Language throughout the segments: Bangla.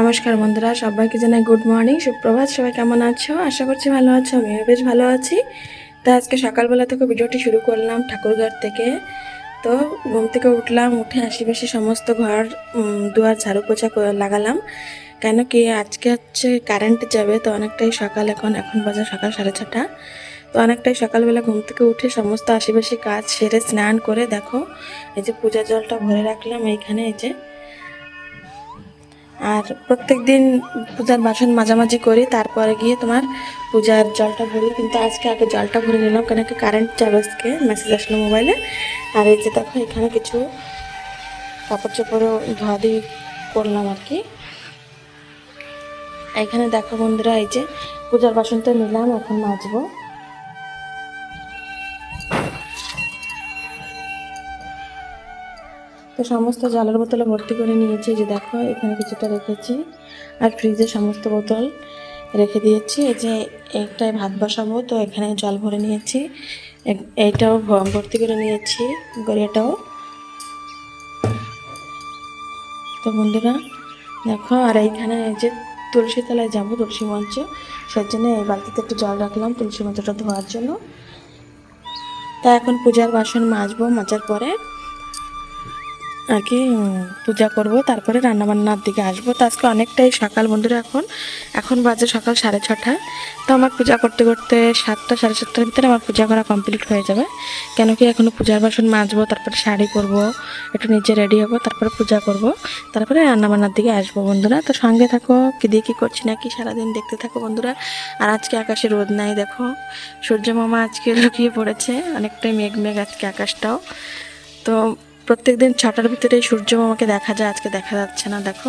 নমস্কার বন্ধুরা, সবাইকে জানাই গুড মর্নিং, সুপ্রভাত। সবাই কেমন আছো? আশা করছি ভালো আছো। আমিও বেশ ভালো আছি। তো আজকে সকালবেলা থেকে ভিডিওটি শুরু করলাম ঠাকুরঘর থেকে। তো ঘুম থেকে উঠলাম, উঠে আশেপাশে সমস্ত ঘর দুয়ার ঝাড়ু পোছা লাগালাম। কেন কি আজকে হচ্ছে কারেন্ট যাবে, তো অনেকটাই সকাল, এখন বাজে সকাল 6:30। তো অনেকটাই সকালবেলা ঘুম থেকে উঠে সমস্ত আশেপাশে কাজ সেরে স্নান করে দেখো এই যে পূজার জলটা ভরে রাখলাম এইখানে। এই যে আর প্রত্যেক দিন পূজার বাসন মাঝামাঝি করি, তারপরে গিয়ে তোমার পূজার জলটা ভরি। কিন্তু আজকে আগে জলটা ভরে নিলাম, কেন কি কারেন্ট যাবে, আজকে মেসেজ আসলো মোবাইলে। আর এই যে দেখো এখানে কিছু কাপড় চোপড়ও ধোয়া দিয়ে করলাম আর কি। এখানে দেখো বন্ধুরা, এই যে পূজার বাসনটা নিলাম, এখন মাজবো। তো সমস্ত জলের বোতলে ভর্তি করে নিয়েছি। যে দেখো এখানে কিছুটা রেখেছি, আর ফ্রিজে সমস্ত বোতল রেখে দিয়েছি। এই যে একটাই ভাত বসাবো, তো এখানে জল ভরে নিয়েছি। এইটাও ভর্তি করে নিয়েছি, গড়িয়াটাও। তো বন্ধুরা দেখো, আর এইখানে এই যে তুলসী তলায় যাবো, তুলসী মঞ্চ, সেই জন্য এই বালতিতে একটু জল রাখলাম তুলসী মঞ্চটা ধোয়ার জন্য। তা এখন পূজার বাসন মাজবো, মাজার পরে আর কি পূজা করব, তারপরে রান্নাবান্নার দিকে আসবো। তো আজকে অনেকটাই সকাল বন্ধুরা, এখন বাজে সকাল 6:30। তো আমার পূজা করতে করতে 7টা 7:30-র ভিতরে আমার পূজা করা কমপ্লিট হয়ে যাবে। কেন কি এখনও পূজার বাসন মাজবো, তারপরে শাড়ি পরবো, একটু নিচে রেডি হবো, তারপরে পূজা করব, তারপরে রান্নাবান্নার দিকে আসবো বন্ধুরা। তো সঙ্গে থাকো, কী দিয়ে কী করছি না কি সারাদিন দেখতে থাকো বন্ধুরা। আর আজকে আকাশে রোদ নাই, দেখো সূর্য মামা আজকে লুকিয়ে পড়েছে, অনেকটাই মেঘ মেঘ আজকে আকাশটাও। তো প্রত্যেক দিন 6টার ভিতরেই সূর্য মামাকে দেখা যায়, আজকে দেখা যাচ্ছে না। দেখো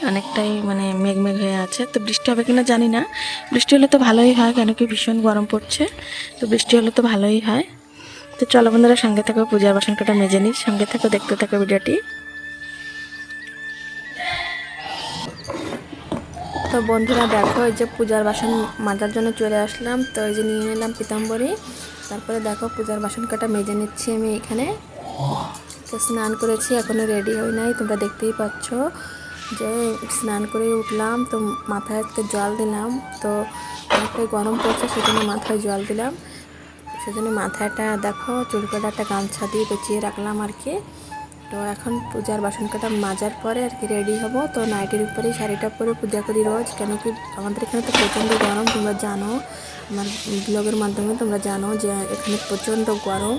অনেকটাই মানে মেঘ মেঘ হয়ে আছে। তো বৃষ্টি হবে কিনা জানি না, বৃষ্টি হলে তো ভালোই হয়, কেন কি ভীষণ গরম পড়ছে। তো বৃষ্টি হলে তো ভালোই হয়। তো চলো বন্ধুরা, সঙ্গে থাকো, পূজার বাসন কটা মেজে নিই, সঙ্গে থাকো, দেখতে থাকো ভিডিওটি। তো বন্ধুরা দেখো, এই যে পূজার বাসন মাজার জন্য চলে আসলাম। তো এই যে নিয়ে নিলাম পিতাম্বরী, তারপরে দেখো পূজার বাসন কটা মেজে নিচ্ছি আমি এখানে। তো স্নান করেছি, এখনও রেডি হই নাই, তোমরা দেখতেই পাচ্ছ যে স্নান করে উঠলাম। তো মাথায় আজকে জল দিলাম, তো অনেকটাই গরম পড়ছে, সেজন্য মাথায় জল দিলাম। সেজন্য মাথাটা দেখো চুলকাটা একটা গামছা দিয়ে পেঁচিয়ে রাখলাম আর কি। তো এখন পূজার বাসন কাটা মাজার পরে আর কি রেডি হব। তো নাইটের উপরেই শাড়িটা পরে পূজা করি রোজ, কেন কি আমাদের এখানে তো প্রচণ্ড গরম, তোমরা জানো, আমার ব্লগের মাধ্যমে তোমরা জানো যে এখানে প্রচণ্ড গরম।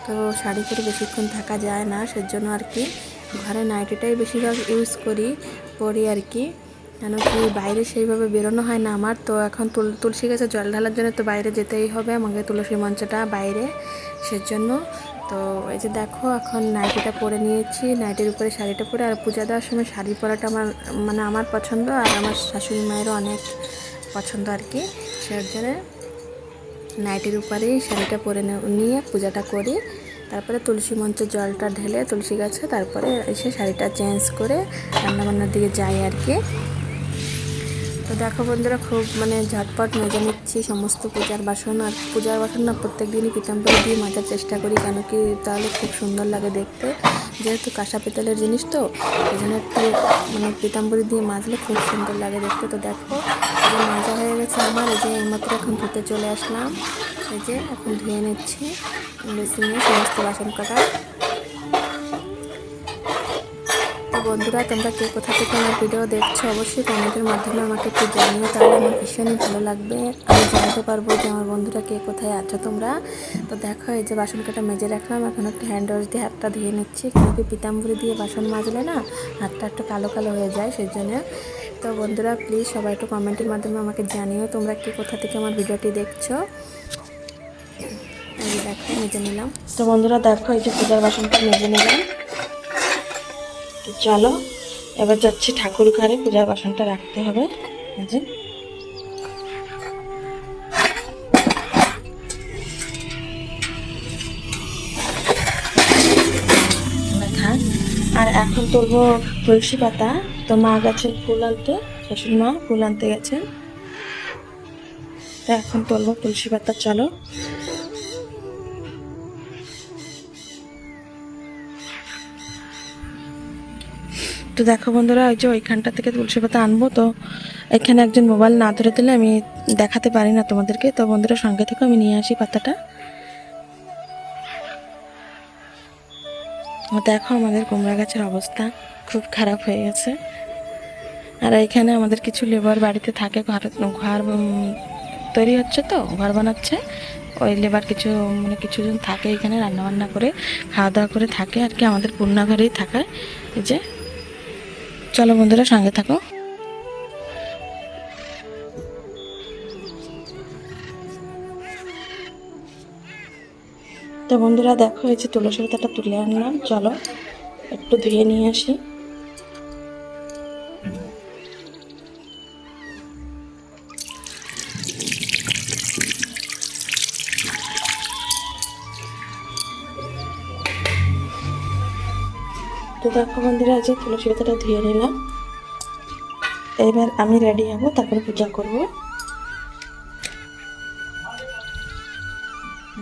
তো শাড়ি পরে বেশিক্ষণ থাকা যায় না, সেজন্য আর কি ঘরে নাইটিটাই বেশিরভাগ ইউজ পরি আর কি। কেন কি বাইরে সেইভাবে বেরোনো হয় না আমার। তো এখন তুলসী গাছে জল ঢালার জন্য তো বাইরে যেতেই হবে আমাকে, তুলসী মঞ্চটা বাইরে, সেজন্য। তো এই যে দেখো এখন নাইটিটা পরে নিয়েছি, নাইটির উপরে শাড়িটা পরে। আর পূজা দেওয়ার সময় শাড়ি পরাটা আমার পছন্দ, আর আমার শাশুড়ি মায়েরও অনেক পছন্দ আর কি। সেজন্য নাইটির উপরেই শাড়িটা পরে নিয়ে পূজাটা করি। তারপরে তুলসী মঞ্চে জলটা ঢেলে তুলসী গাছে, তারপরে এসে শাড়িটা চেঞ্জ করে রান্নাবান্নার দিকে যাই আর কি। তো দেখো বন্ধুরা, খুব মানে ঝটপট মেজে নিচ্ছি সমস্ত পূজার বাসন। আর পূজার বাসন না প্রত্যেক দিনই পিতাম্বরী দিয়ে মাজার চেষ্টা করি, কেন কি তাহলে খুব সুন্দর লাগে দেখতে। যেহেতু কাঁসা পিতলের জিনিস, তো এই জন্য একটু মানে পিতাম্বরী দিয়ে মাজলে খুব সুন্দর লাগে দেখতে। তো দেখো এই যে মাজা হয়ে গেছে আমার, এই যে এইমাত্র এখন ধুতে চলে আসলাম। এই যে এখন ধুয়ে নিচ্ছি বেসিনে সমস্ত বাসন কটা। তো বন্ধুরা, তোমরা কে কোথা থেকে আমার ভিডিও দেখছো অবশ্যই কমেন্টের মাধ্যমে আমাকে একটু জানিও, তাহলে আমার ভীষণই ভালো লাগবে, আমি জানতে পারবো যে আমার বন্ধুরা কে কোথায় আছো তোমরা। তো দেখো এই যে বাসন কাটা মেজে রাখলাম, এখন একটা হ্যান্ড ওয়াশ দিয়ে হাতটা ধুয়ে নিচ্ছি, কেন কি পিতাম্বরী দিয়ে বাসন মাজলে না হাতটা একটু কালো কালো হয়ে যায়, সেই জন্য। তো বন্ধুরা প্লিজ সবাই একটু কমেন্টের মাধ্যমে আমাকে জানিও তোমরা কে কোথা থেকে আমার ভিডিওটি দেখছো। এই যে দেখো মেজে নিলাম। তো বন্ধুরা দেখো এই যে পূজার বাসনটা মেজে নিলাম। চলো এবার যাচ্ছি ঠাকুর ঘরে, পূজার বাসনটা রাখতে হবে। আর এখন তুলবো তুলসী পাতা। তো মা গেছেন ফুল আনতে, শাশুড়ি মা ফুল আনতে গেছেন। তো এখন তুলবো তুলসী পাতা, চলো। তো দেখো বন্ধুরা, ওই যে ওইখানটা থেকে তুলসী পাতা আনবো, তো এখানে একজন মোবাইল না ধরে দিলে আমি দেখাতে পারি না তোমাদেরকে। তো বন্ধুরা সঙ্গে থেকে আমি নিয়ে আসি পাতাটা। দেখো আমাদের কুমড়া গাছের অবস্থা খুব খারাপ হয়ে গেছে। আর এখানে আমাদের কিছু লেবার বাড়িতে থাকে, ঘর ঘর তৈরি হচ্ছে, তো ঘর বানাচ্ছে। ওই লেবার কিছু মানে কিছুজন থাকে এখানে, রান্নাবান্না করে খাওয়া দাওয়া করে থাকে আর কি, আমাদের পুরনা ঘরেই থাকে। এই যে চলো বন্ধুরা সঙ্গে থাকো। তো বন্ধুরা দেখো, এই যে তুলসী পাতাটা তুলে আনলাম, চলো একটু ধুয়ে নিয়ে আসি। তো দেখো বন্ধুরা, এই যে তুলসী পাতাটা ধুয়ে নিলাম। এবার আমি রেডি হব, তারপরে পূজা করব।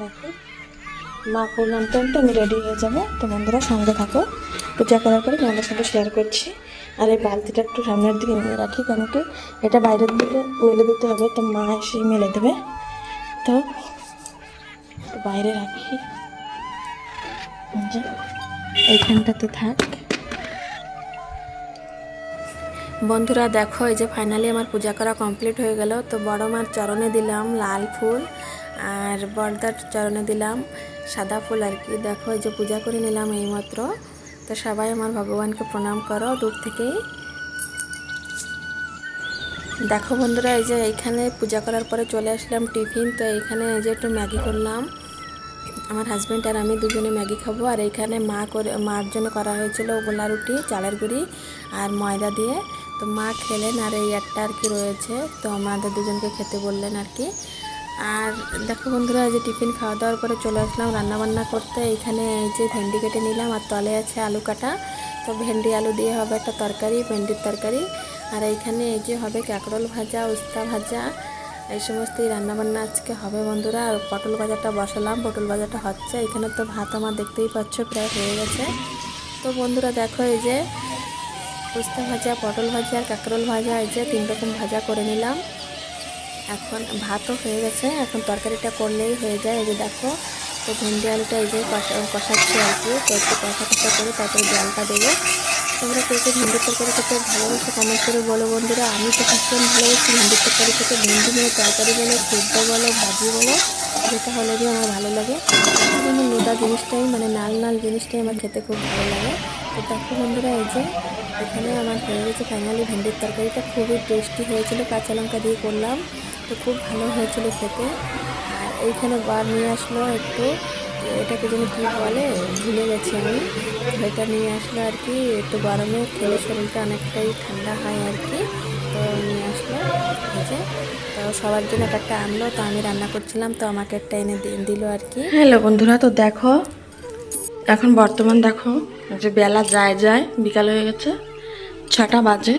দেখো মা ফুল আনতে আনতে আমি রেডি হয়ে যাবো। তো বন্ধুরা সঙ্গে থাকো, পূজা করার পরে তোমাদের সঙ্গে শেয়ার করছি। আর এই বালতিটা একটু সামনের দিকে নিয়ে রাখি, কেন কি এটা বাইরের দিকে মেলে দিতে হবে, তো মা এসে মেলে দেবে। তো বাইরে রাখি, এইখানটাতে থাক। বন্ধুরা দেখো, এই যে ফাইনালি আমার পূজা করা কমপ্লিট হয়ে গেল। তো বড় মার চরণে দিলাম লাল ফুল, আর বড়দার চরণে দিলাম সাদা ফুল আর কি। দেখো এই যে পূজা করে নিলাম এইমাত্র। তো সবাই আমার ভগবানকে প্রণাম করো দূর থেকেই। দেখো বন্ধুরা, এই যে এইখানে পূজা করার পরে চলে আসলাম টিফিন। তো এইখানে এই যে একটু ম্যাগি করলাম, আমার হাজব্যান্ড আর আমি দুজনে ম্যাগি খাবো। আর এইখানে মার জন্য করা হয়েছিল গোলা রুটি, চালের গুঁড়ি আর ময়দা দিয়ে। তো মা খেলেন, আর এই একটা আর কি রয়েছে, তো আমাদের দুজনকে খেতে বললেন আর কি। আর দেখো বন্ধুরা, এই যে টিফিন খাওয়া দাওয়ার পরে চলে আসলাম রান্নাবান্না করতে। এইখানে এই যে ভেন্ডি কেটে নিলাম, আর তলে আছে আলু কাটা। তো ভেন্ডি আলু দিয়ে হবে একটা তরকারি, ভেন্ডির তরকারি। আর এইখানে এই যে হবে কাঁকরোল ভাজা, উস্তা ভাজা, এই সমস্তই রান্নাবান্না আজকে হবে বন্ধুরা। আর পটল ভাজাটা বসালাম, পটল ভাজাটা হচ্ছে। এখানে তো ভাত আমার দেখতেই পাচ্ছ প্রায় হয়ে গেছে। তো বন্ধুরা দেখো, এই যে উস্তা ভাজা, পটল ভাজা আর কাঁকরোল ভাজা, এই যে 3 রকম ভাজা করে নিলাম। এখন ভাতও হয়ে গেছে, এখন তরকারিটা করলেই হয়ে যায়। এই যে দেখো, তো ভেন্ডি আলুটা এই যে কষাচ্ছি আর কি। তো একটু কষা করে তারপরে জলটা দেবো। তোমরা কে কে ভেন্ডির তরকারি খেতে ভালোবাসো কমেন্ট করে বলো বন্ধুরা। আমি তো ভীষণ ভালোবাসি ভেন্ডির তরকারি খেতে। ভেন্ডি নিয়ে তরকারি বলো, সেদ্ধ বলো, ভাজি বলো, যেটা হলেই আমার ভালো লাগে। যেন লোদা জিনিসটাই, মানে নাল নাল জিনিসটাই আমার খেতে খুব ভালো লাগে। তো দেখো বন্ধুরা, এই যে এখানে আমার হয়ে গেছে ফাইনালি ভেন্ডির তরকারিটা। খুবই টেস্টি হয়েছিল, কাঁচা লঙ্কা দিয়ে করলাম, তো খুব ভালো হয়েছিল খেতে। আর এইখানে বার নিয়ে আসলো একটু, এটাকে যেন কী বলে ভুলে গেছি আমি। এটা নিয়ে আসলো আর কি, একটু গরমে খেলে শরীরটা অনেকটাই ঠান্ডা হয় আর কি। তো নিয়ে আসলো এই যে। তো সবার জন্য একটা আনলো, তো আমি রান্না করছিলাম, তো আমাকে একটা এনে দিল আর কি। হ্যালো বন্ধুরা, তো দেখো এখন বর্তমান দেখো যে বেলা যায় যায় বিকাল হয়ে গেছে, 6টা বাজে।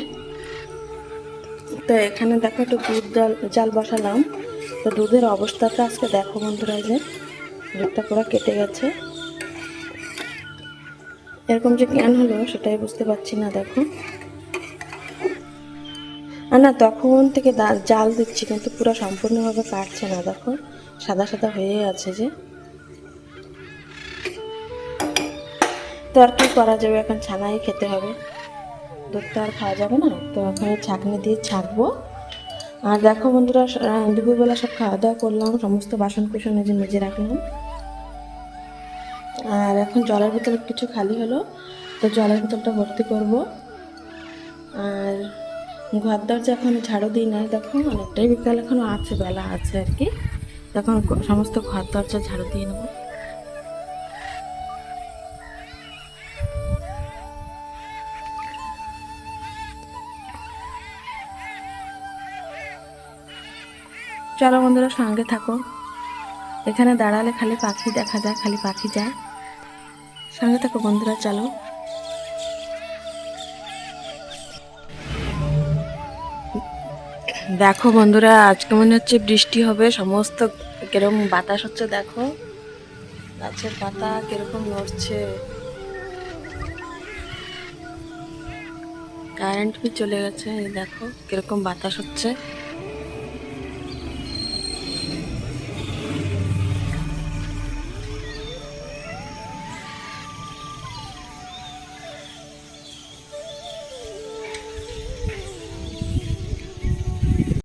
তো এখানে দেখো একটু দুধ জাল বসালাম। তো দুধের অবস্থাটা আজকে দেখো বন্ধুরা, যে দুধটা পুরো কেটে গেছে। এরকম যে কেন হলো সেটাই বুঝতে পারছি না। দেখো, আর না তখন থেকে জাল দিচ্ছি, কিন্তু পুরো সম্পূর্ণভাবে কাটছে না। দেখো সাদা সাদা হয়ে আছে যে। তো আর কি করা যাবে, এখন ছানাই খেতে হবে, দুধ তো আর খাওয়া যাবে না। তো এখন ছাঁকনি দিয়ে ছাঁকবো। আর দেখো বন্ধুরা, দুপুরবেলা সব খাওয়া দাওয়া করলাম, সমস্ত বাসন কুসন যে মেজে রাখলাম। আর এখন জলের বোতল কিছু খালি হলো, তো জলের বোতলটা ভর্তি করব। আর ঘর দরজা এখন ঝাড়ু দিই নাই, দেখো অনেকটাই বিকাল এখনও আছে, বেলা আছে আর কি। তখন সমস্ত ঘর দরজা ঝাড়ু দিয়ে নেবো। চলো বন্ধুরা সঙ্গে থাকো, এখানে দাঁড়ালে খালি পাখি দেখা যায়, খালি পাখি যায়। সঙ্গে থাকো বন্ধুরা, চলো। দেখো বন্ধুরা, আজকে মনে হচ্ছে বৃষ্টি হবে, সমস্ত কিরকম বাতাস হচ্ছে, দেখো গাছের পাতা কিরকম নড়ছে। কারেন্ট বি চলে গেছে, এই দেখো কিরকম বাতাস হচ্ছে।